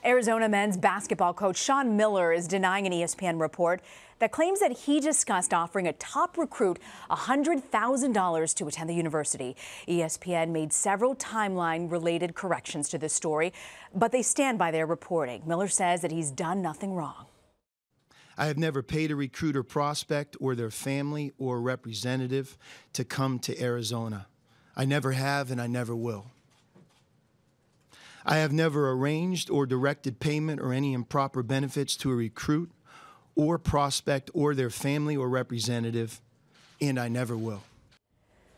Arizona men's basketball coach Sean Miller is denying an ESPN report that claims that he discussed offering a top recruit $100,000 to attend the university. ESPN made several timeline-related corrections to this story, but they stand by their reporting. Miller says that he's done nothing wrong. I have never paid a recruiter, prospect, or their family or representative to come to Arizona. I never have, and I never will. I have never arranged or directed payment or any improper benefits to a recruit or prospect or their family or representative, and I never will.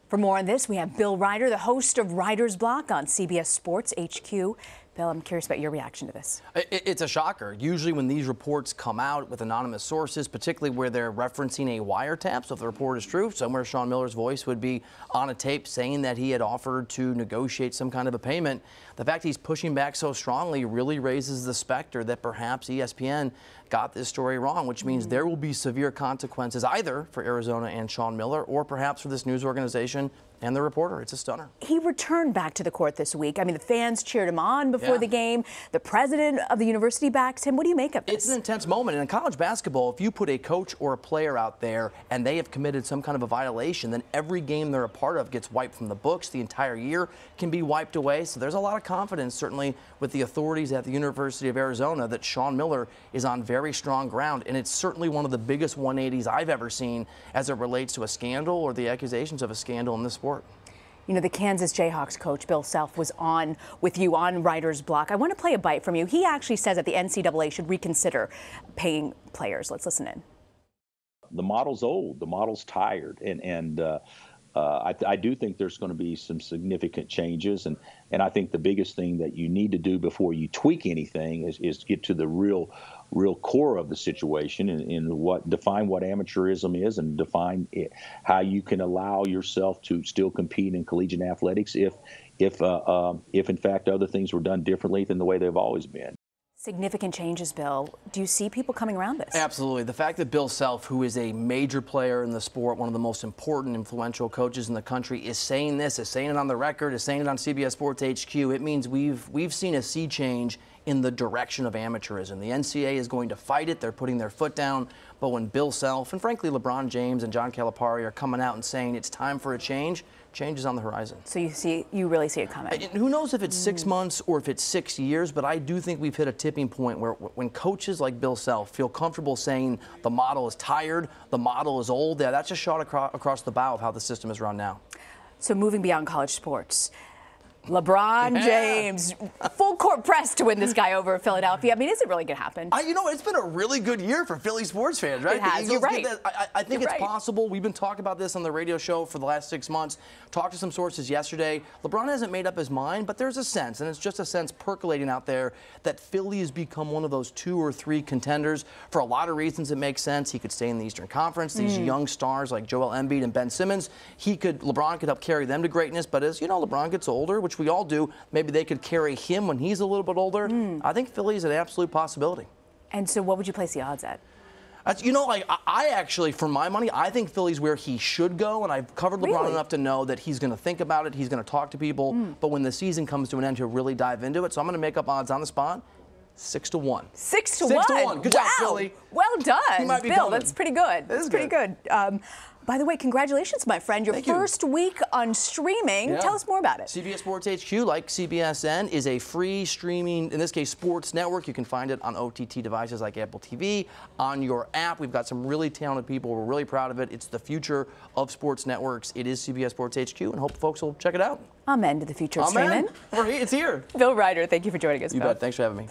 For more on this, we have Bill Reiter, the host of Reiter's Block on CBS Sports HQ. Bill, I'm curious about your reaction to this. It's a shocker. Usually when these reports come out with anonymous sources, particularly where they're referencing a wiretap, so if the report is true, somewhere Sean Miller's voice would be on a tape saying that he had offered to negotiate some kind of a payment. The fact he's pushing back so strongly really raises the specter that perhaps ESPN got this story wrong, which means there will be severe consequences either for Arizona and Sean Miller or perhaps for this news organization and the reporter. It's a stunner. He returned back to the court this week. I mean, the fans cheered him on before the game. The president of the university backs him. What do you make of this? It's an intense moment. And in college basketball, if you put a coach or a player out there and they have committed some kind of a violation, then every game they're a part of gets wiped from the books. The entire year can be wiped away. So there's a lot of confidence, certainly, with the authorities at the University of Arizona that Sean Miller is on very strong ground. And it's certainly one of the biggest 180s I've ever seen as it relates to a scandal or the accusations of a scandal in this sport. You know, the Kansas Jayhawks coach, Bill Self, was on with you on Reiter's Block. I want to play a bite from you. He actually says that the NCAA should reconsider paying players. Let's listen in. The model's old. The model's tired. I do think there's going to be some significant changes. And I think the biggest thing that you need to do before you tweak anything is get to the real core of the situation and define what amateurism is and define how you can allow yourself to still compete in collegiate athletics if in fact other things were done differently than the way they've always been. Significant changes, Bill. Do you see people coming around this? Absolutely. The fact that Bill Self, who is a major player in the sport, one of the most important, influential coaches in the country, is saying this, is saying it on the record, is saying it on CBS Sports HQ, it means we've seen a sea change in the direction of amateurism. The NCAA is going to fight it. They're putting their foot down. But when Bill Self and, frankly, LeBron James and John Calipari are coming out and saying it's time for a change, change is on the horizon. So you really see it coming. Who knows if it's 6 months or if it's 6 years, but I do think we've hit a tipping point where when coaches like Bill Self feel comfortable saying the model is tired, the model is old, that's a shot across the bow of how the system is run now. So moving beyond college sports, LeBron James, full court press to win this guy over at Philadelphia. I mean, is it really going to happen? You know, it's been a really good year for Philly sports fans, right? It has. You're right. I think it's possible. We've been talking about this on the radio show for the last 6 months. Talked to some sources yesterday. LeBron hasn't made up his mind, but there's a sense, and it's just a sense percolating out there, that Philly has become one of those 2 or 3 contenders. For a lot of reasons, it makes sense. He could stay in the Eastern Conference. These young stars like Joel Embiid and Ben Simmons, LeBron could help carry them to greatness. But as you know, LeBron gets older, which we all do. Maybe they could carry him when he's a little bit older. I think Philly is an absolute possibility. And so what would you place the odds at? You know, like I actually, for my money, I think Philly's where he should go, and I've covered LeBron enough to know that he's going to think about it, he's going to talk to people, but when the season comes to an end, he'll really dive into it. So I'm going to make up odds on the spot. 6 to 1. 6 to 1. 6 to 1. Good job, Philly. Well done, He might be Bill. coming. That's pretty good. That's pretty good. By the way, congratulations, my friend. Your first week on streaming. Tell us more about it. CBS Sports HQ, like CBSN, is a free streaming, in this case, sports network. You can find it on OTT devices like Apple TV, on your app. We've got some really talented people. We're really proud of it. It's the future of sports networks. It is CBS Sports HQ, and hope folks will check it out. Amen to the future of streaming. It's here. Bill Reiter, thank you for joining us. You bet. Thanks for having me.